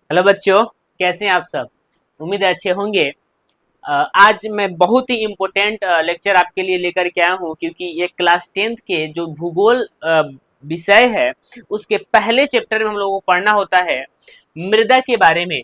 Hello बच्चों, कैसे हैं आप सब। उम्मीद है अच्छे होंगे। आज मैं बहुत ही इम्पोर्टेंट लेक्चर आपके लिए लेकर के आया हूँ, क्योंकि ये क्लास 10th के जो भूगोल विषय है उसके पहले चैप्टर में हम लोगों को पढ़ना होता है मृदा के बारे में,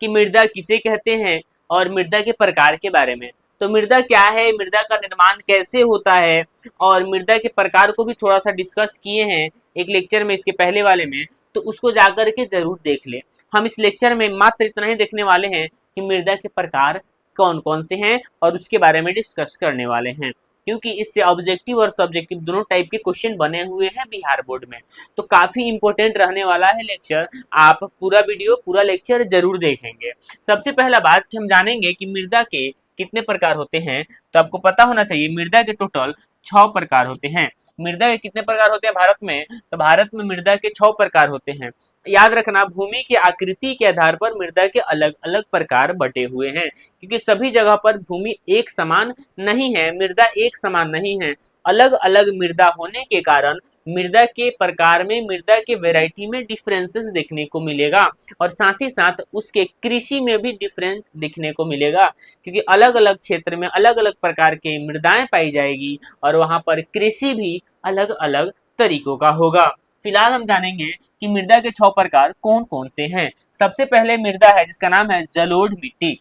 कि मृदा किसे कहते हैं और मृदा के प्रकार के बारे में। तो मृदा क्या है, मृदा का निर्माण कैसे होता है और मृदा के प्रकार को भी थोड़ा सा डिस्कस किए हैं एक लेक्चर में, इसके पहले वाले में। तो उसको जाकर के जरूर देख ले। हम इस लेक्चर में मात्र इतना ही देखने वाले हैं कि मृदा के प्रकार कौन कौन से हैं और उसके बारे में डिस्कस करने वाले हैं, क्योंकि इससे ऑब्जेक्टिव और सब्जेक्टिव दोनों टाइप के क्वेश्चन बने हुए हैं बिहार बोर्ड में। तो काफी इंपॉर्टेंट रहने वाला है लेक्चर। आप पूरा वीडियो पूरा लेक्चर जरूर देखेंगे। सबसे पहला बात कि हम जानेंगे कि मृदा के कितने प्रकार होते हैं। तो आपको पता होना चाहिए मृदा के टोटल 6 प्रकार होते हैं। मृदा के कितने प्रकार होते हैं भारत में? तो भारत में मृदा के 6 प्रकार होते हैं। याद रखना, भूमि की आकृति के आधार पर मृदा के अलग अलग प्रकार बटे हुए हैं, क्योंकि सभी जगह पर भूमि एक समान नहीं है, मृदा एक समान नहीं है। अलग अलग मृदा होने के कारण मृदा के प्रकार में, मृदा के वैरायटी में डिफरेंसेस देखने को मिलेगा, और साथ ही साथ उसके कृषि में भी डिफरेंस देखने को मिलेगा, क्योंकि अलग अलग क्षेत्र में अलग अलग प्रकार के मृदाएं पाई जाएगी और वहां पर कृषि भी अलग अलग तरीकों का होगा। फिलहाल हम जानेंगे कि मृदा के 6 प्रकार कौन कौन से हैं। सबसे पहले मृदा है जिसका नाम है जलोढ़ मिट्टी।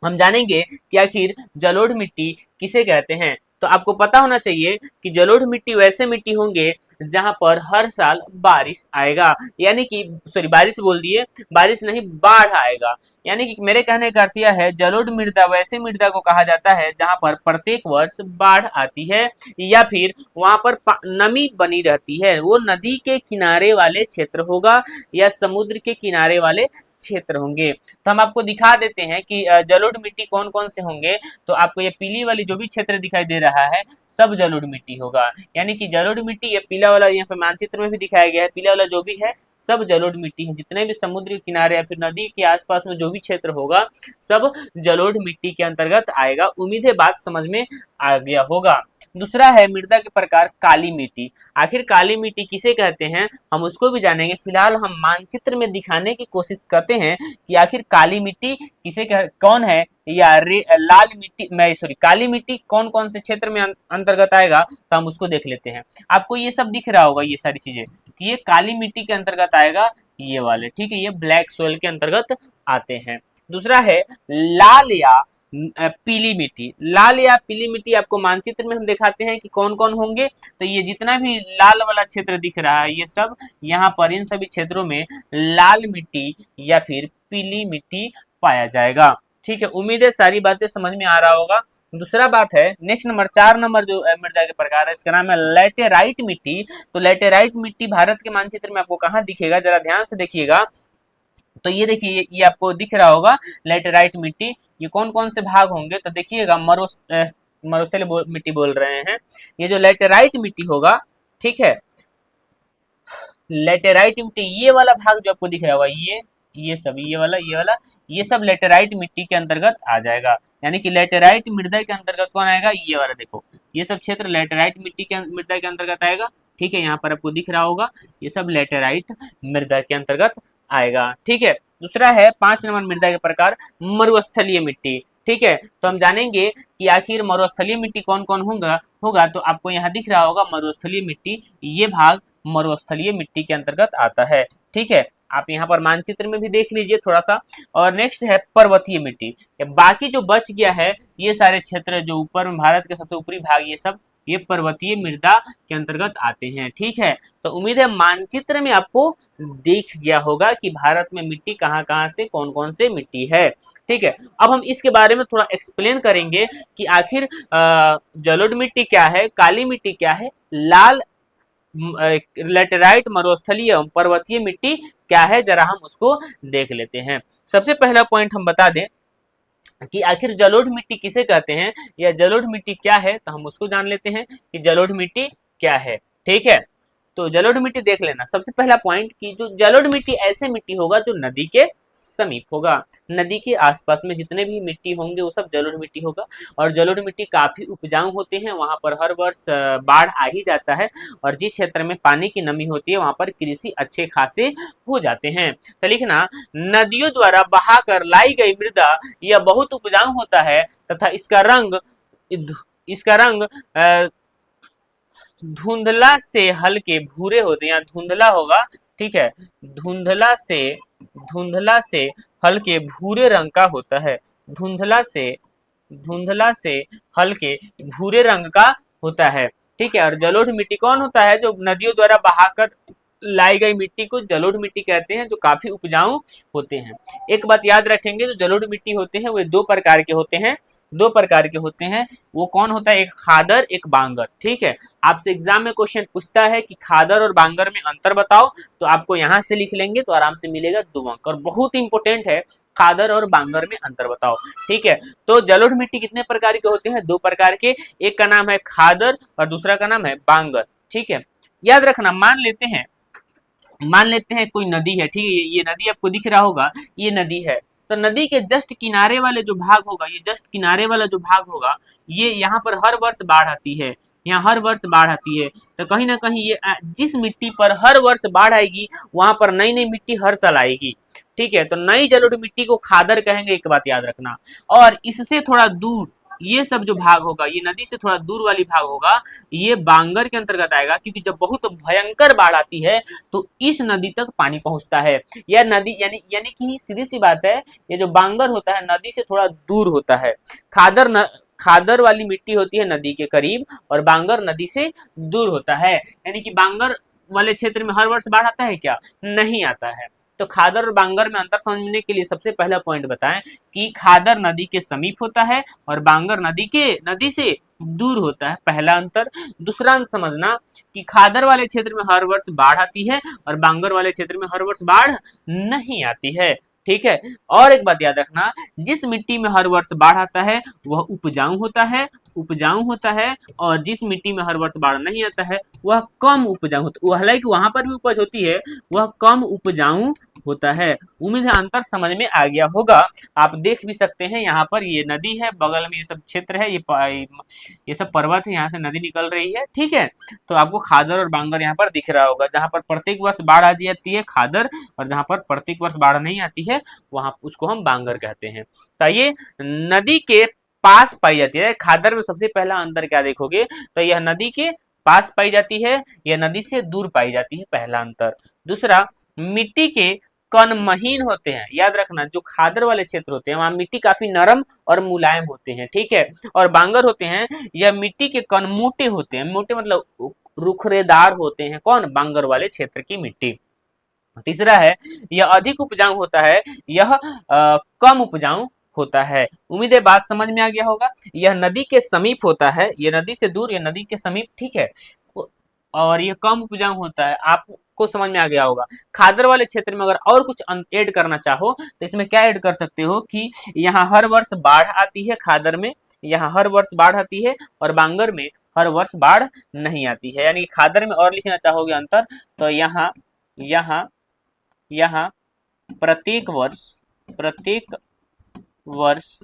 हम जानेंगे कि आखिर जलोढ़ मिट्टी किसे कहते हैं। तो आपको पता होना चाहिए कि जलोढ़ मिट्टी वैसे मिट्टी होंगे जहां पर हर साल बारिश आएगा, यानी कि सॉरी बारिश बोल दिए, बारिश नहीं बाढ़ आएगा। यानी कि मेरे कहने का अर्थ यह है, जलोढ़ मृदा वैसे मृदा को कहा जाता है जहां पर प्रत्येक वर्ष बाढ़ आती है या फिर वहां पर नमी बनी रहती है। वो नदी के किनारे वाले क्षेत्र होगा या समुद्र के किनारे वाले क्षेत्र होंगे। तो हम आपको दिखा देते हैं कि जलोढ़ मिट्टी कौन कौन से होंगे। तो आपको ये पीली वाली जो भी क्षेत्र दिखाई दे रहा है सब जलोढ़ मिट्टी होगा, यानी कि जलोढ़ मिट्टी, ये पीला वाला यहाँ पे मानचित्र में भी दिखाया गया है, पीला वाला जो भी है सब जलोढ़ मिट्टी है। जितने भी समुद्र किनारे या फिर नदी के आसपास में जो भी क्षेत्र होगा सब जलोढ़ मिट्टी के अंतर्गत आएगा। उम्मीद है बात समझ में आ गया होगा। दूसरा है मृदा के प्रकार काली मिट्टी। आखिर काली मिट्टी किसे कहते हैं हम उसको भी जानेंगे। फिलहाल हम मानचित्र में दिखाने की कोशिश करते हैं कि आखिर काली मिट्टी कौन है, या लाल मिट्टी मैं सॉरी काली मिट्टी कौन कौन से क्षेत्र में अंतर्गत आएगा, तो हम उसको देख लेते हैं। आपको ये सब दिख रहा होगा, ये सारी चीजें, तो ये काली मिट्टी के अंतर्गत आएगा ये वाले, ठीक है, ये ब्लैक सोइल के अंतर्गत आते हैं। दूसरा है लाल या पीली मिट्टी। लाल या पीली मिट्टी आपको मानचित्र में हम दिखाते हैं कि कौन कौन होंगे। तो ये जितना भी लाल वाला क्षेत्र दिख रहा है ये सब यहाँ पर इन सभी क्षेत्रों में लाल मिट्टी या फिर पीली मिट्टी पाया जाएगा। ठीक है, उम्मीद है सारी बातें समझ में आ रहा होगा। दूसरा बात है नेक्स्ट नंबर 4 नंबर जो मृदा के प्रकार है इसका नाम है लैटेराइट मिट्टी। तो लैटेराइट मिट्टी भारत के मानचित्र में आपको कहाँ दिखेगा, जरा ध्यान से देखिएगा। तो ये देखिए ये आपको दिख रहा होगा लैटेराइट मिट्टी। ये कौन कौन से भाग होंगे तो देखिएगा, मरुस्थलीय मिट्टी बोल रहे हैं। ये जो लैटेराइट मिट्टी होगा, ठीक है, लैटेराइट मिट्टी ये वाला भाग जो आपको दिख रहा होगा, ये सब ये सब लैटेराइट मिट्टी के अंतर्गत आ जाएगा। यानी कि लैटेराइट मृदा के अंतर्गत कौन आएगा, ये वाला देखो, ये सब क्षेत्र लैटेराइट मिट्टी के मृदा के अंतर्गत आएगा। ठीक है, यहाँ पर आपको दिख रहा होगा ये सब लैटेराइट मृदा के अंतर्गत आएगा। ठीक है, दूसरा है 5 नंबर मृदा के प्रकार मरुस्थलीय मिट्टी। ठीक है, तो हम जानेंगे कि आखिर मरुस्थलीय मिट्टी कौन कौन होगा। तो आपको यहाँ दिख रहा होगा मरुस्थलीय मिट्टी, ये भाग मरुस्थलीय मिट्टी के अंतर्गत आता है। ठीक है, आप यहाँ पर मानचित्र में भी देख लीजिए थोड़ा सा। और नेक्स्ट है पर्वतीय मिट्टी। बाकी जो बच गया है ये सारे क्षेत्र जो ऊपर में भारत के सबसे ऊपरी भाग, ये सब ये पर्वतीय मृदा के अंतर्गत आते हैं। ठीक है, तो उम्मीद है मानचित्र में आपको दिख गया होगा कि भारत में मिट्टी कहाँ कहाँ से कौन कौन से मिट्टी है। ठीक है, अब हम इसके बारे में थोड़ा एक्सप्लेन करेंगे कि आखिर जलोढ़ मिट्टी क्या है, काली मिट्टी क्या है, लाल लैटेराइट मरुस्थलीय पर्वतीय मिट्टी क्या है, जरा हम उसको देख लेते हैं। सबसे पहला पॉइंट हम बता दें कि आखिर जलोढ़ मिट्टी किसे कहते हैं या जलोढ़ मिट्टी क्या है, तो हम उसको जान लेते हैं कि जलोढ़ मिट्टी क्या है। ठीक है, तो जलोढ़ मिट्टी देख लेना। सबसे पहला पॉइंट कि जो जलोढ़ मिट्टी ऐसे मिट्टी होगा जो नदी के समीप होगा। नदी के आसपास में जितने भी मिट्टी होंगे वो सब जलोढ़ मिट्टी होगा। और जलोढ़ मिट्टी काफी उपजाऊ होते हैं, वहां पर हर वर्ष बाढ़ आ ही जाता है। और जिस क्षेत्र में पानी की नमी होती है वहां पर कृषि अच्छे खासे हो जाते हैं। तो लिखना, नदियों द्वारा बहाकर लाई गई मृदा यह बहुत उपजाऊ होता है तथा इसका रंग धुंधला से हल्के भूरे होते हैं, यहाँ धुंधला होगा, ठीक है, धुंधला से हल्के भूरे रंग का होता है, धुंधला से हल्के भूरे रंग का होता है, ठीक है। और जलोढ़ मिट्टी कौन होता है? जो नदियों द्वारा बहाकर लाई गई मिट्टी को जलोढ़ मिट्टी कहते हैं, जो काफी उपजाऊ होते हैं। एक बात याद रखेंगे, जो जलोढ़ मिट्टी होते हैं वे दो प्रकार के होते हैं। वो कौन होता है? एक खादर, एक बांगर, ठीक है। आपसे एग्जाम में क्वेश्चन पूछता है कि खादर और बांगर में अंतर बताओ, तो आपको यहां से लिख लेंगे तो आराम से मिलेगा 2 अंक। और बहुत इंपॉर्टेंट है, खादर और बांगर में अंतर बताओ, ठीक है। तो जलोढ़ मिट्टी कितने प्रकार के होते हैं? 2 प्रकार के, एक का नाम है खादर और दूसरा का नाम है बांगर, ठीक है। याद रखना, मान लेते हैं कोई नदी है, ठीक है, ये नदी आपको दिख रहा होगा, ये नदी है। तो नदी के जस्ट किनारे वाले जो भाग होगा, ये जस्ट किनारे वाला जो भाग होगा, ये यहाँ पर हर वर्ष बाढ़ आती है, यहाँ हर वर्ष बाढ़ आती है। तो कहीं ना कहीं ये जिस मिट्टी पर हर वर्ष बाढ़ आएगी वहां पर नई नई मिट्टी हर साल आएगी, ठीक है। तो नई जलोढ़ मिट्टी को खादर कहेंगे, एक बात याद रखना। और इससे थोड़ा दूर ये सब जो भाग होगा, ये नदी से थोड़ा दूर वाली भाग होगा, ये बांगर के अंतर्गत आएगा, क्योंकि जब बहुत भयंकर बाढ़ आती है तो इस नदी तक पानी पहुंचता है। यह नदी यानी कि सीधी सी बात है, ये जो बांगर होता है नदी से थोड़ा दूर होता है। खादर वाली मिट्टी होती है नदी के करीब और बांगर नदी से दूर होता है। यानी कि बांगर वाले क्षेत्र में हर वर्ष बाढ़ आता है क्या? नहीं आता है। तो खादर और बांगर में अंतर समझने के लिए सबसे पहला पॉइंट बताएं कि खादर नदी के समीप होता है और बांगर नदी से दूर होता है, पहला अंतर। दूसरा अंतर समझना कि खादर वाले क्षेत्र में हर वर्ष बाढ़ आती है और बांगर वाले क्षेत्र में हर वर्ष बाढ़ नहीं आती है, ठीक है। और एक बात याद रखना, जिस मिट्टी में हर वर्ष बाढ़ आता है वह उपजाऊ होता है और जिस मिट्टी में हर वर्ष बाढ़ नहीं आता है वह कम उपजाऊ होता है। हालांकि वहां पर भी उपज होती है, वह कम उपजाऊ होता है। उम्मीद है अंतर समझ में आ गया होगा। आप देख भी सकते हैं, यहाँ पर ये नदी है, बगल में ये सब क्षेत्र है, ये सब पर्वत है, यहाँ से नदी निकल रही है, ठीक है। तो आपको खादर और बांगर यहाँ पर दिख रहा होगा, जहां पर प्रत्येक वर्ष बाढ़ आ जाती है खादर, और जहां पर प्रत्येक वर्ष बाढ़ नहीं आती है वहां उसको हम बांगर कहते हैं। तो ये नदी के पास पाई जाती है। खादर में सबसे पहला अंतर क्या देखोगे, तो यह नदी के पास पाई जाती है, यह नदी से दूर पाई जाती है, पहला अंतर। दूसरा, मिट्टी के कण महीन होते हैं। याद रखना, जो खादर वाले क्षेत्र होते हैं वहां मिट्टी काफी नरम और मुलायम होते हैं, ठीक है। और बांगर होते हैं, यह मिट्टी के कण मोटे होते हैं, मोटे मतलब रुखरेदार होते हैं। कौन? बांगर वाले क्षेत्र की मिट्टी। तीसरा है, यह अधिक उपजाऊ होता है, यह कम उपजाऊ होता है। उम्मीद है बात समझ में आ गया होगा। यह नदी के समीप होता है, यह नदी से दूर, यह नदी के समीप, ठीक है। और यह कम उपजाऊ होता है, आपको समझ में आ गया होगा। खादर वाले क्षेत्र में अगर और कुछ ऐड करना चाहो तो इसमें क्या ऐड कर सकते हो कि यहाँ हर वर्ष बाढ़ आती है, खादर में यहाँ हर वर्ष बाढ़ आती है और बांगर में हर वर्ष बाढ़ नहीं आती है। यानी खादर में और लिखना चाहोगे अंतर, तो यहाँ प्रत्येक वर्ष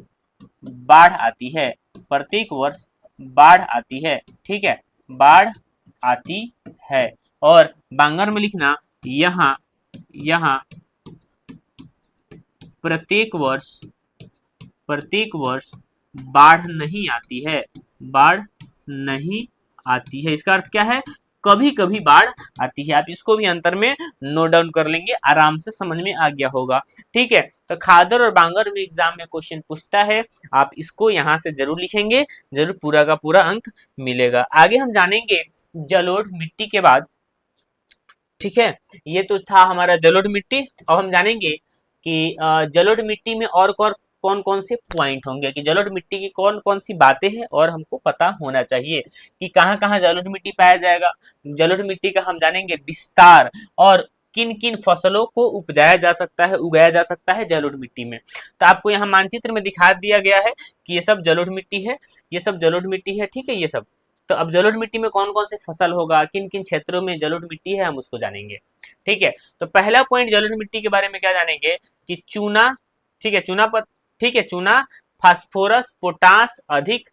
बाढ़ आती है, प्रत्येक वर्ष बाढ़ आती है, ठीक है, बाढ़ आती है। और बांगर में लिखना, यहाँ प्रत्येक वर्ष बाढ़ नहीं आती है, बाढ़ नहीं आती है। इसका अर्थ क्या है? कभी कभी बाढ़ आती है। आप इसको भी अंतर में नोट डाउन कर लेंगे, आराम से समझ में आ गया होगा, ठीक है। तो खादर और बांगर में एग्जाम में क्वेश्चन पूछता है, आप इसको यहां से जरूर लिखेंगे, जरूर पूरा का पूरा अंक मिलेगा। आगे हम जानेंगे जलोढ़ मिट्टी के बाद, ठीक है। ये तो था हमारा जलोढ़ मिट्टी। अब हम जानेंगे कि जलोढ़ मिट्टी में और कौन कौन से पॉइंट होंगे, कि जलोढ़ मिट्टी की कौन कौन सी बातें हैं और हमको पता होना चाहिए कि कहाँ कहाँ जलोढ़ मिट्टी पाया जाएगा। जलोढ़ मिट्टी का हम जानेंगे विस्तार और किन किन फसलों को उगाया जा सकता है जलोढ़ मिट्टी में। तो आपको यहाँ मानचित्र में दिखा दिया गया है कि ये सब जलोढ़ मिट्टी है, ये सब जलोढ़ मिट्टी है, ठीक है, ये सब। तो अब जलोढ़ मिट्टी में कौन कौन से फसल होगा, किन किन क्षेत्रों में जलोढ़ मिट्टी है, हम उसको जानेंगे, ठीक है। तो पहला पॉइंट जलोढ़ मिट्टी के बारे में क्या जानेंगे कि चूना, ठीक है, चूना पर, ठीक है, चूना, फास्फोरस, पोटास अधिक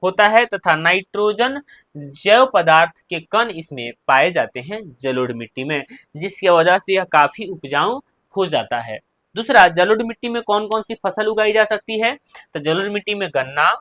होता है तथा नाइट्रोजन जैव पदार्थ के कण इसमें पाए जाते हैं जलोढ़ मिट्टी में, जिसकी वजह से यह काफी उपजाऊ हो जाता है। दूसरा, जलोढ़ मिट्टी में कौन कौन सी फसल उगाई जा सकती है? तो जलोढ़ मिट्टी में गन्ना,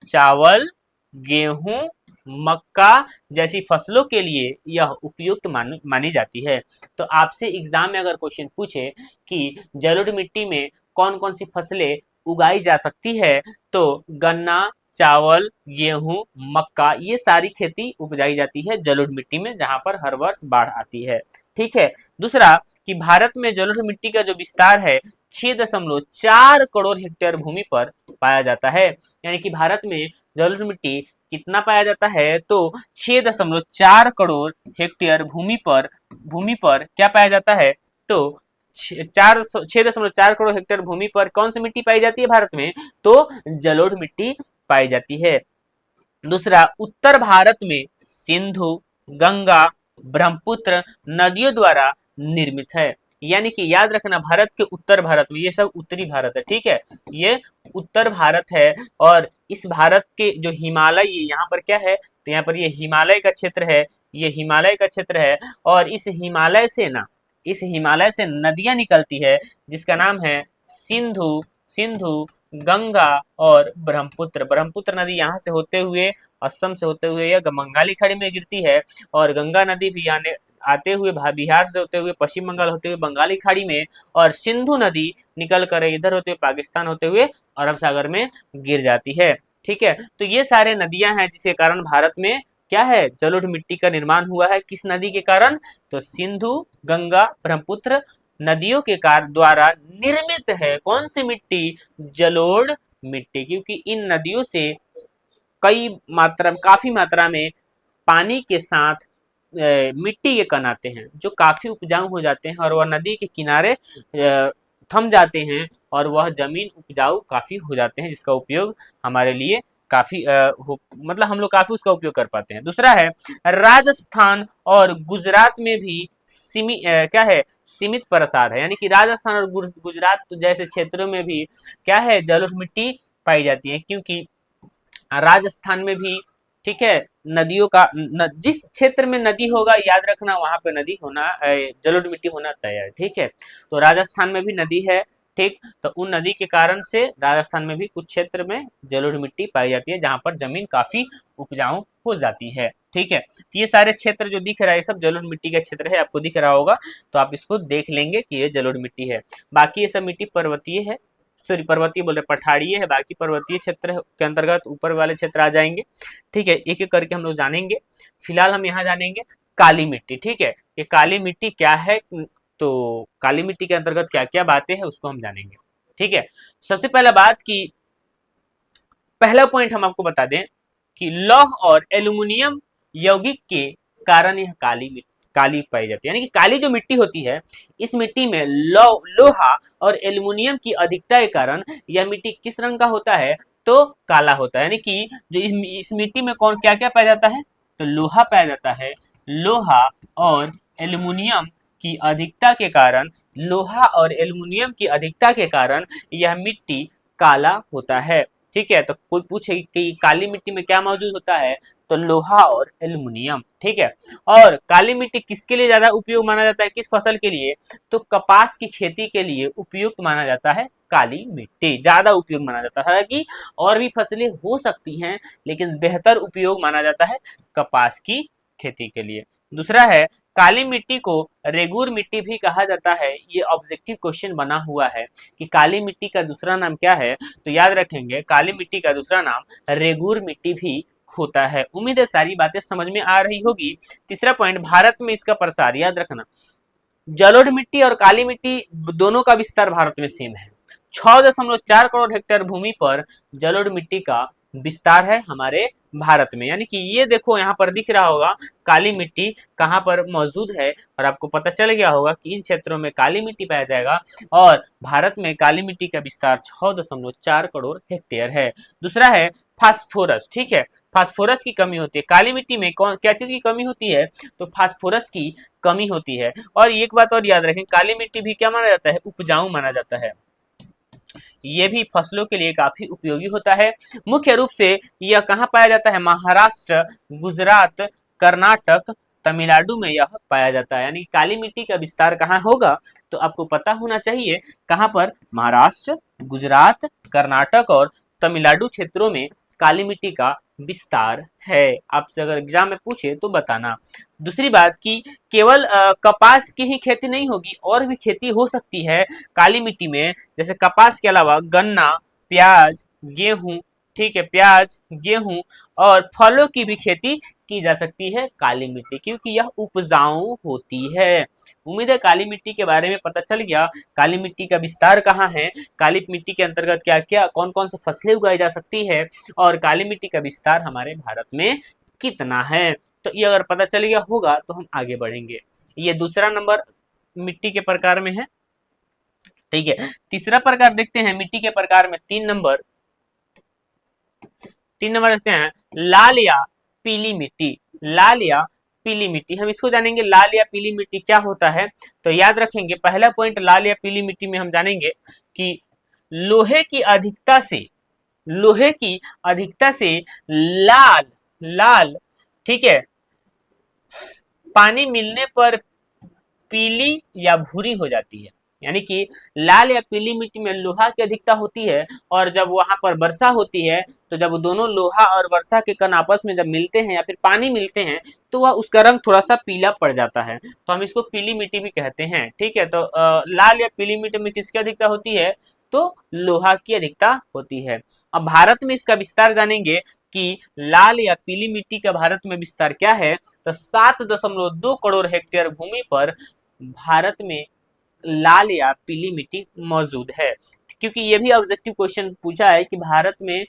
चावल, गेहूं, मक्का जैसी फसलों के लिए यह उपयुक्त मानी जाती है। तो आपसे एग्जाम में अगर क्वेश्चन पूछे कि जलोढ़ मिट्टी में कौन कौन सी फसलें उगाई जा सकती है, तो गन्ना, चावल, गेहूं, मक्का, ये सारी खेती उपजाई जाती है जलोढ़ मिट्टी में, जहां पर हर वर्ष बाढ़ आती है। ठीक है। दूसरा, कि भारत में जलोढ़ मिट्टी का जो विस्तार है 6.4 करोड़ हेक्टेयर भूमि पर पाया जाता है। यानी कि भारत में जलोढ़ मिट्टी कितना पाया जाता है? तो 6.4 करोड़ हेक्टेयर भूमि पर क्या पाया जाता है? तो 6.4 करोड़ हेक्टेयर भूमि पर कौन सी मिट्टी पाई जाती है भारत में? तो जलोढ़ मिट्टी पाई जाती है। दूसरा, उत्तर भारत में सिंधु, गंगा, ब्रह्मपुत्र नदियों द्वारा निर्मित है। यानी कि याद रखना, भारत के उत्तर भारत में, ये सब उत्तरी भारत है, ठीक है, ये उत्तर भारत है। और इस भारत के जो हिमालय, यहाँ पर क्या है? तो यहाँ पर ये हिमालय का क्षेत्र है, ये हिमालय का क्षेत्र है। और इस हिमालय से नदियां निकलती है, जिसका नाम है सिंधु, गंगा और ब्रह्मपुत्र नदी यहाँ से होते हुए, असम से होते हुए यह बंगाली खाड़ी में गिरती है। और गंगा नदी भी आते हुए बिहार से होते हुए पश्चिम बंगाल होते हुए बंगाली खाड़ी में, और सिंधु नदी निकल कर इधर होते हुए पाकिस्तान होते हुए अरब सागर में गिर जाती है। ठीक है। तो ये सारे नदियां हैं जिसके कारण भारत में क्या है? जलोढ़ मिट्टी का निर्माण हुआ है। किस नदी के कारण? तो सिंधु, गंगा, ब्रह्मपुत्र नदियों के द्वारा निर्मित है कौन सी मिट्टी? जलोढ़ मिट्टी। क्योंकि इन नदियों से काफी मात्रा में पानी के साथ मिट्टी के कण आते हैं, जो काफी उपजाऊ हो जाते हैं, और वह नदी के किनारे थम जाते हैं, और वह जमीन उपजाऊ काफी हो जाते हैं, जिसका उपयोग हमारे लिए काफी मतलब हम लोग काफी उसका उपयोग कर पाते हैं। दूसरा है, राजस्थान और गुजरात में भी सीमित प्रसार है। यानी कि राजस्थान और गुजरात जैसे क्षेत्रों में भी क्या है? जलोढ़ मिट्टी पाई जाती है। क्योंकि राजस्थान में भी, ठीक है, नदियों का जिस क्षेत्र में नदी होगा, याद रखना, वहां पे नदी होना, जलोढ़ मिट्टी होना तय है। ठीक है। तो राजस्थान में भी नदी है, ठीक, तो उन नदी के कारण से राजस्थान में भी कुछ क्षेत्र में जलोढ़ मिट्टी पाई जाती है, जहां पर जमीन काफी उपजाऊ हो जाती है। ठीक है। तो ये सारे क्षेत्र जो दिख रहा है, सब जलोढ़ मिट्टी का क्षेत्र है, आपको दिख रहा होगा, तो आप इसको देख लेंगे कि ये जलोढ़ मिट्टी है। बाकी ये सब मिट्टी पर्वतीय है, सॉरी पर्वतीय बोल रहे, पठारीय है। बाकी पर्वतीय क्षेत्र के अंतर्गत ऊपर वाले क्षेत्र आ जाएंगे। ठीक है। एक एक करके हम लोग जानेंगे। फिलहाल हम यहाँ जानेंगे काली मिट्टी। ठीक है। ये काली मिट्टी क्या है? तो काली मिट्टी के अंतर्गत क्या क्या बातें हैं उसको हम जानेंगे। ठीक है। सबसे पहला बात की पहला पॉइंट हम आपको बता दें कि लौह और एल्यूमिनियम यौगिक के कारण यह काली पाई जाती है। यानी कि काली जो मिट्टी होती है, इस मिट्टी में लोहा और एल्यूमिनियम की अधिकता के कारण यह मिट्टी किस रंग का होता है? तो काला होता है। यानी कि जो इस मिट्टी में कौन क्या क्या पाया जाता है? तो लोहा पाया जाता है। लोहा और एल्यूमिनियम की अधिकता के कारण, यह मिट्टी काला होता है। ठीक है। तो कोई पूछे कि काली मिट्टी में क्या मौजूद होता है? तो लोहा और एल्यूमिनियम। ठीक है। और काली मिट्टी किसके लिए ज्यादा उपयोग माना जाता है? किस फसल के लिए? तो कपास की खेती के लिए उपयुक्त माना जाता है काली मिट्टी, ज्यादा उपयोग माना जाता है। हालांकि और भी फसलें हो सकती हैं, लेकिन बेहतर उपयोग माना जाता है कपास की खेती के लिए। दूसरा है, काली मिट्टी को रेगूर मिट्टी भी कहा जाता है। ये ऑब्जेक्टिव क्वेश्चन बना हुआ है कि काली मिट्टी का दूसरा नाम क्या है? तो याद रखेंगे, काली मिट्टी का दूसरा नाम रेगूर मिट्टी भी होता है। उम्मीद है सारी बातें समझ में आ रही होगी। तीसरा पॉइंट, भारत में इसका प्रसार। याद रखना, जलोढ़ मिट्टी और काली मिट्टी दोनों का विस्तार भारत में सेम है। 6.4 करोड़ हेक्टेयर भूमि पर जलोढ़ मिट्टी का विस्तार है हमारे भारत में। यानी कि ये देखो यहाँ पर दिख रहा होगा काली मिट्टी कहाँ पर मौजूद है, और आपको पता चल गया होगा कि इन क्षेत्रों में काली मिट्टी पाया जाएगा, और भारत में काली मिट्टी का विस्तार 6.4 करोड़ हेक्टेयर है। दूसरा है फास्फोरस। ठीक है। फास्फोरस की कमी होती है। काली मिट्टी में कौन क्या चीज की कमी होती है? तो फास्फोरस की कमी होती है। और एक बात और याद रखें, काली मिट्टी भी क्या माना जाता है? उपजाऊ माना जाता है। ये भी फसलों के लिए काफी उपयोगी होता है। मुख्य रूप से यह कहाँ पाया जाता है? महाराष्ट्र, गुजरात, कर्नाटक, तमिलनाडु में यह पाया जाता है। यानी काली मिट्टी का विस्तार कहाँ होगा? तो आपको पता होना चाहिए कहाँ पर? महाराष्ट्र, गुजरात, कर्नाटक और तमिलनाडु क्षेत्रों में काली मिट्टी का विस्तार है। आपसे अगर एग्जाम में पूछे तो बताना। दूसरी बात कि केवल कपास की ही खेती नहीं होगी, और भी खेती हो सकती है काली मिट्टी में। जैसे कपास के अलावा गन्ना, प्याज, गेहूं, ठीक है, प्याज, गेहूं और फलों की भी खेती की जा सकती है काली मिट्टी, क्योंकि यह उपजाऊ होती है। उम्मीद है काली मिट्टी के बारे में पता चल गया। काली मिट्टी का विस्तार कहाँ है, काली मिट्टी के अंतर्गत क्या क्या कौन कौन से फसलें उगाई जा सकती है, और काली मिट्टी का विस्तार हमारे भारत में कितना है। तो ये अगर पता चल गया होगा तो हम आगे बढ़ेंगे। ये दूसरा नंबर मिट्टी के प्रकार में है। ठीक है, तीसरा प्रकार देखते हैं मिट्टी के प्रकार में। 3 नंबर देखते हैं, लाल या पीली मिट्टी। लाल या पीली मिट्टी, हम इसको जानेंगे लाल या पीली मिट्टी क्या होता है। तो याद रखेंगे, पहला पॉइंट लाल या पीली मिट्टी में हम जानेंगे कि लोहे की अधिकता से, लोहे की अधिकता से लाल लाल, ठीक है, पानी मिलने पर पीली या भूरी हो जाती है। यानी कि लाल या पीली मिट्टी में लोहा की अधिकता होती है, और जब वहां पर वर्षा होती है तो जब दोनों लोहा और वर्षा के कण आपस में जब मिलते हैं या फिर पानी मिलते हैं तो वह उसका रंग थोड़ा सा पीला पड़ जाता है, तो हम इसको पीली मिट्टी भी कहते हैं। ठीक है, तो लाल या पीली मिट्टी में किसकी अधिकता होती है? तो लोहा की अधिकता होती है। अब भारत में इसका विस्तार जानेंगे कि लाल या पीली मिट्टी का भारत में विस्तार क्या है। तो 7.2 करोड़ हेक्टेयर भूमि पर भारत में लाल या पीली मिट्टी मौजूद है। क्योंकि ये भी ऑब्जेक्टिव क्वेश्चन पूछा है कि भारत में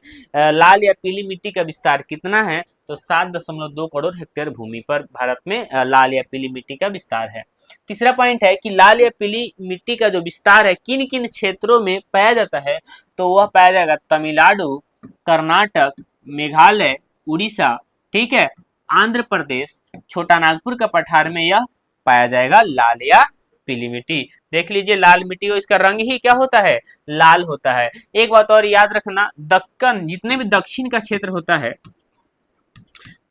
लाल या पीली मिट्टी का विस्तार कितना है। तो 7.2 करोड़ हेक्टेयर भूमि पर भारत में लाल या पीली मिट्टी का विस्तार है। तीसरा पॉइंट है कि लाल या पीली मिट्टी का जो विस्तार है किन किन क्षेत्रों में पाया जाता है। तो वह पाया जाएगा तमिलनाडु, कर्नाटक, मेघालय, उड़ीसा, ठीक है, आंध्र प्रदेश, छोटा नागपुर का पठार में यह पाया जाएगा लाल या पीली मिट्टी। देख लीजिए, लाल मिट्टी हो, इसका रंग ही क्या होता है? लाल होता है। एक बात और याद रखना, दक्कन जितने भी दक्षिण का क्षेत्र होता है,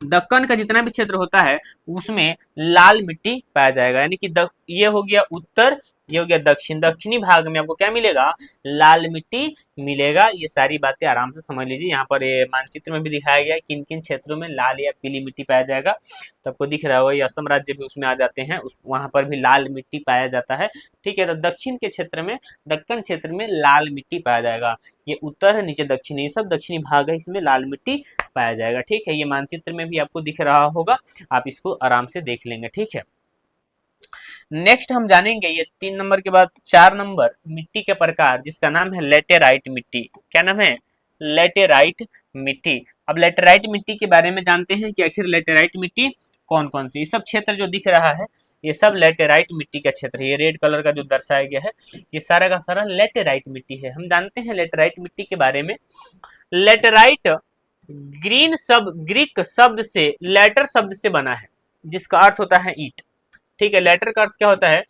दक्कन का जितना भी क्षेत्र होता है उसमें लाल मिट्टी पाया जाएगा। यानी कि ये हो गया उत्तर, ये हो गया दक्षिण। दक्षिणी भाग में आपको क्या मिलेगा? लाल मिट्टी मिलेगा। ये सारी बातें आराम से समझ लीजिए। यहाँ पर ये मानचित्र में भी दिखाया गया है किन किन क्षेत्रों में लाल या पीली मिट्टी पाया जाएगा। तो आपको दिख रहा होगा ये असम राज्य भी उसमें आ जाते हैं, वहां पर भी लाल मिट्टी पाया जाता है। ठीक है, तो दक्षिण के क्षेत्र में, दक्कन क्षेत्र में लाल मिट्टी पाया जाएगा। ये उत्तर है, नीचे दक्षिण, ये सब दक्षिणी भाग है, इसमें लाल मिट्टी पाया जाएगा। ठीक है, ये मानचित्र में भी आपको दिख रहा होगा, आप इसको आराम से देख लेंगे। ठीक है, नेक्स्ट हम जानेंगे ये 3 नंबर के बाद 4 नंबर मिट्टी के प्रकार, जिसका नाम है लेटेराइट मिट्टी। क्या नाम है? लेटेराइट मिट्टी। अब लेटेराइट मिट्टी के बारे में जानते हैं कि आखिर लेटेराइट मिट्टी कौन कौन सी। ये सब क्षेत्र जो दिख रहा है ये सब लेटेराइट मिट्टी का क्षेत्र है। ये रेड कलर का जो दर्शाया गया है ये सारा का सारा लेटेराइट मिट्टी है। हम जानते हैं लेटेराइट मिट्टी के बारे में। लेटेराइट ग्रीक शब्द से, लेटर शब्द से बना है, जिसका अर्थ होता है ईट। ठीक है, लेटर का अर्थ क्या होता है?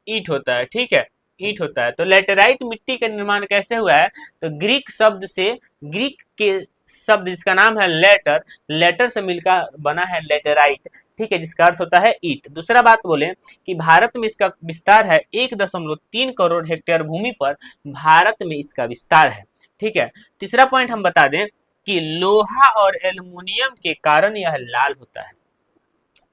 ईट होता है। ठीक है, ईट होता है। तो लेटेराइट मिट्टी का निर्माण कैसे हुआ है? तो ग्रीक शब्द से, ग्रीक के शब्द जिसका नाम है लेटर, लेटर से मिलकर बना है लेटेराइट। ठीक है, जिसका अर्थ होता है ईट। दूसरा बात बोले कि भारत में इसका विस्तार है 1.3 करोड़ हेक्टेयर भूमि पर भारत में इसका विस्तार है। ठीक है, तीसरा पॉइंट हम बता दें कि लोहा और एल्युमिनियम के कारण यह लाल होता है।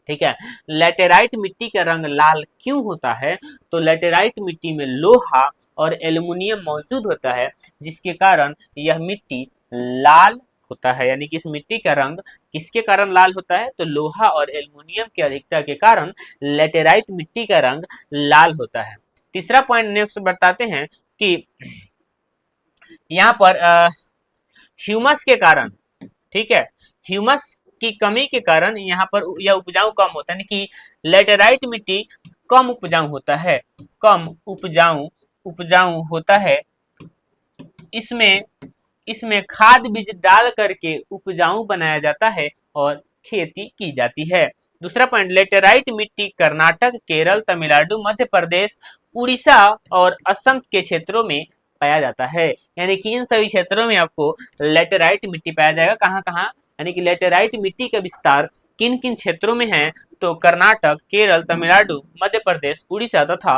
ठीक है, लेटेराइट मिट्टी का रंग लाल क्यों होता है? तो लेटेराइट मिट्टी में लोहा और एल्युमिनियम मौजूद होता है, जिसके कारण यह मिट्टी लाल होता है। यानी कि इस मिट्टी का रंग किसके कारण लाल होता है? तो लोहा और एल्युमिनियम की अधिकता के कारण लेटेराइट मिट्टी का रंग लाल होता है। तीसरा पॉइंट नेक्स्ट बताते हैं कि यहाँ पर ह्यूमस के कारण, ठीक है, ह्यूमस की कमी के कारण यहाँ पर यह उपजाऊ कम होता है। यानी कि लेटेराइट मिट्टी कम उपजाऊ होता है, कम उपजाऊ होता है। इसमें इसमें खाद बीज डाल करके उपजाऊ बनाया जाता है और खेती की जाती है। दूसरा पॉइंट, लेटेराइट मिट्टी कर्नाटक, केरल, तमिलनाडु, मध्य प्रदेश, उड़ीसा और असम के क्षेत्रों में पाया जाता है। यानी कि इन सभी क्षेत्रों में आपको लेटेराइट मिट्टी पाया जाएगा। कहाँ कहाँ, यानी कि लेटेराइट मिट्टी का विस्तार किन किन क्षेत्रों में है, तो कर्नाटक, केरल, तमिलनाडु, मध्य प्रदेश, उड़ीसा तथा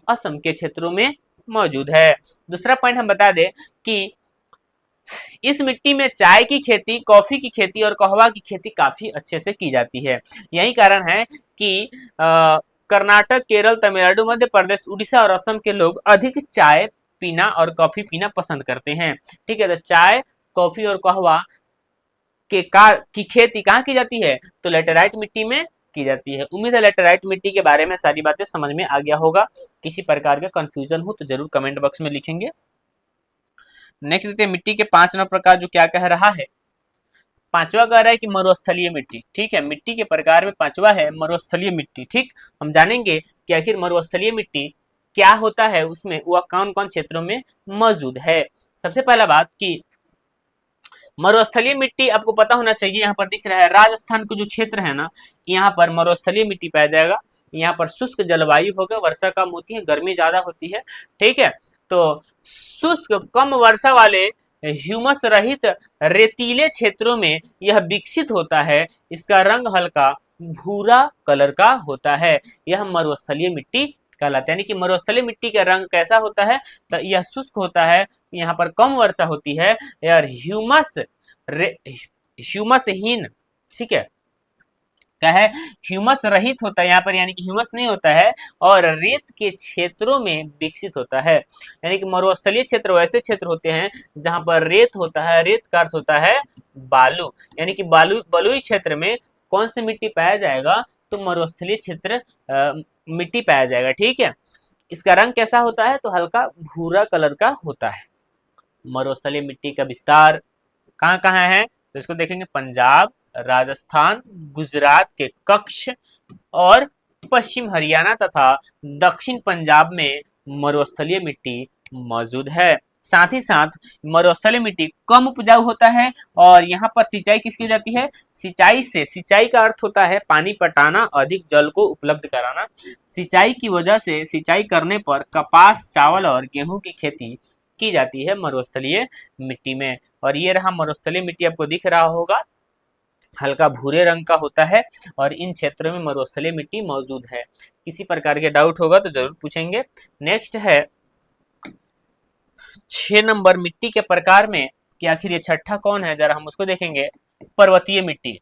असम के क्षेत्रों में मौजूद है। दूसरा पॉइंट हम बता दें कि इस मिट्टी में चाय की खेती, कॉफी की खेती और कहवा की खेती काफी अच्छे से की जाती है। यही कारण है कि कर्नाटक, केरल, तमिलनाडु, मध्य प्रदेश, उड़ीसा और असम के लोग अधिक चाय पीना और कॉफी पीना पसंद करते हैं। ठीक है, तो चाय, कॉफी और कहवा की खेती कहाँ की जाती है, तो लेटेराइट मिट्टी में की जाती है। उम्मीद है लेटेराइट मिट्टी के बारे में सारी बातें समझ में आ गया होगा। किसी प्रकार का कंफ्यूजन हो तो जरूर कमेंट बॉक्स में लिखेंगे। नेक्स्ट देखते हैं मिट्टी के 5 नंबर प्रकार जो क्या कह रहा है। पांचवा कह रहा है कि मरुस्थलीय मिट्टी। ठीक है, मिट्टी के प्रकार में पांचवा है मरुस्थलीय मिट्टी। ठीक, हम जानेंगे कि आखिर मरुस्थलीय मिट्टी क्या होता है, उसमें वह कौन कौन क्षेत्रों में मौजूद है। सबसे पहला बात कि मरुस्थलीय मिट्टी आपको पता होना चाहिए, यहाँ पर दिख रहा है राजस्थान का जो क्षेत्र है ना, यहाँ पर मरुस्थलीय मिट्टी पाया जाएगा। यहाँ पर शुष्क जलवायु होगा, वर्षा कम होती है, गर्मी ज्यादा होती है। ठीक है, तो शुष्क कम वर्षा वाले ह्यूमस रहित रेतीले क्षेत्रों में यह विकसित होता है। इसका रंग हल्का भूरा कलर का होता है। यह मरुस्थलीय मिट्टी कहलाता है। यानी कि मरुस्थलीय मिट्टी का रंग कैसा होता है, तो यह शुष्क होता है, यहाँ पर कम वर्षा होती है और ह्यूमसहीन, ठीक है, क्या है, ह्यूमस रहित होता है यहाँ पर, यानी कि ह्यूमस नहीं होता है, और रेत के क्षेत्रों में विकसित होता है। यानी कि मरुस्थलीय क्षेत्र वैसे क्षेत्र होते हैं जहां पर रेत होता है, रेत का अर्थ होता है बालू। यानी कि बलुई क्षेत्र में कौन सी मिट्टी पाया जाएगा, तो मरुस्थलीय क्षेत्र मिट्टी पाया जाएगा। ठीक है, इसका रंग कैसा होता है, तो हल्का भूरा कलर का होता है। मरुस्थलीय मिट्टी का विस्तार कहाँ कहाँ है, तो इसको देखेंगे पंजाब, राजस्थान, गुजरात के कच्छ और पश्चिम हरियाणा तथा दक्षिण पंजाब में मरुस्थलीय मिट्टी मौजूद है। साथ ही साथ मरुस्थलीय मिट्टी कम उपजाऊ होता है और यहाँ पर सिंचाई किसकी जाती है, सिंचाई का अर्थ होता है पानी पटाना, अधिक जल को उपलब्ध कराना। सिंचाई की वजह से, सिंचाई करने पर कपास, चावल और गेहूं की खेती की जाती है मरुस्थलीय मिट्टी में। और ये रहा मरुस्थलीय मिट्टी, आपको दिख रहा होगा हल्का भूरे रंग का होता है और इन क्षेत्रों में मरुस्थलीय मिट्टी मौजूद है। किसी प्रकार के डाउट होगा तो जरूर पूछेंगे। नेक्स्ट है 6 नंबर मिट्टी के प्रकार में कि आखिर ये छठा कौन है, जरा हम उसको देखेंगे। पर्वतीय मिट्टी,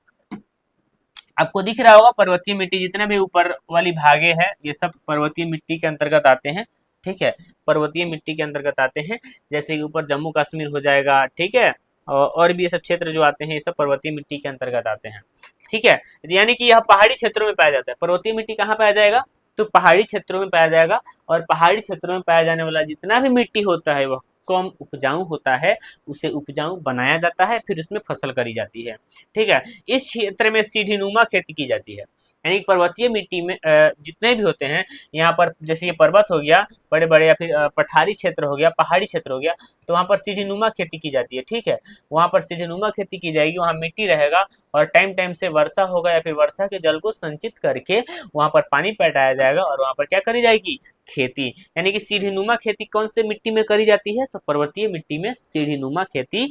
आपको दिख रहा होगा पर्वतीय मिट्टी जितने भी ऊपर वाली भागे है ये सब पर्वतीय मिट्टी के अंतर्गत आते हैं। ठीक है, पर्वतीय मिट्टी के अंतर्गत आते हैं, जैसे कि ऊपर जम्मू कश्मीर हो जाएगा। ठीक है, और भी ये सब क्षेत्र जो आते हैं ये सब पर्वतीय मिट्टी के अंतर्गत आते हैं। ठीक है, यानी कि यह पहाड़ी क्षेत्रों में पाया जाता है। पर्वतीय मिट्टी कहाँ पाया जाएगा, तो पहाड़ी क्षेत्रों में पाया जाएगा। और पहाड़ी क्षेत्रों में पाया जाने वाला जितना भी मिट्टी होता है वह कम उपजाऊ होता है, उसे उपजाऊ बनाया जाता है, फिर उसमें फसल करी जाती है। ठीक है, इस क्षेत्र में सीढ़ीनुमा खेती की जाती है। यानी पर्वतीय मिट्टी में जितने भी होते हैं, यहाँ पर जैसे ये पर्वत हो गया बड़े बड़े, या फिर पठारी क्षेत्र हो गया, पहाड़ी क्षेत्र हो गया, तो वहाँ पर सीढ़ीनुमा खेती की जाती है। ठीक है, वहाँ पर सीढ़ीनुमा खेती की जाएगी, वहाँ मिट्टी रहेगा और टाइम टाइम से वर्षा होगा या फिर वर्षा के जल को संचित करके वहाँ पर पानी पटाया जाएगा और वहाँ पर क्या करी जाएगी, खेती। यानी कि सीढ़ीनुमा खेती कौन से मिट्टी में करी जाती है, तो पर्वतीय मिट्टी में सीढ़ीनुमा खेती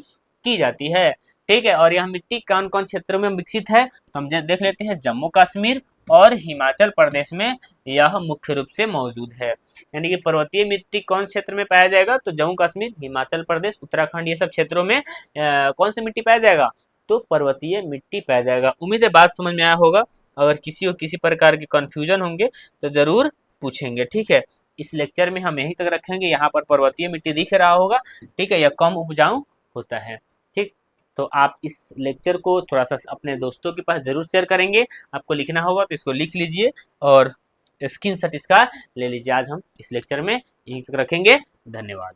की जाती है। ठीक है, और यह मिट्टी कौन कौन क्षेत्रों में विकसित है, तो हम देख लेते हैं। जम्मू कश्मीर और हिमाचल प्रदेश में यह मुख्य रूप से मौजूद है। यानी कि पर्वतीय मिट्टी कौन क्षेत्र में पाया जाएगा, तो जम्मू कश्मीर, हिमाचल प्रदेश, उत्तराखंड, ये सब क्षेत्रों में कौन सी मिट्टी पाया जाएगा, तो पर्वतीय मिट्टी पाया जाएगा। उम्मीद है बात समझ में आया होगा। अगर किसी को किसी प्रकार के कंफ्यूजन होंगे तो जरूर पूछेंगे। ठीक है, इस लेक्चर में हम यहीं तक रखेंगे। यहाँ पर पर्वतीय मिट्टी दिख रहा होगा। ठीक है, यह कम उपजाऊ होता है। ठीक, तो आप इस लेक्चर को थोड़ा सा अपने दोस्तों के पास जरूर शेयर करेंगे। आपको लिखना होगा तो इसको लिख लीजिए और स्क्रीनशॉट इसका ले लीजिए। आज हम इस लेक्चर में यहीं तक रखेंगे। धन्यवाद।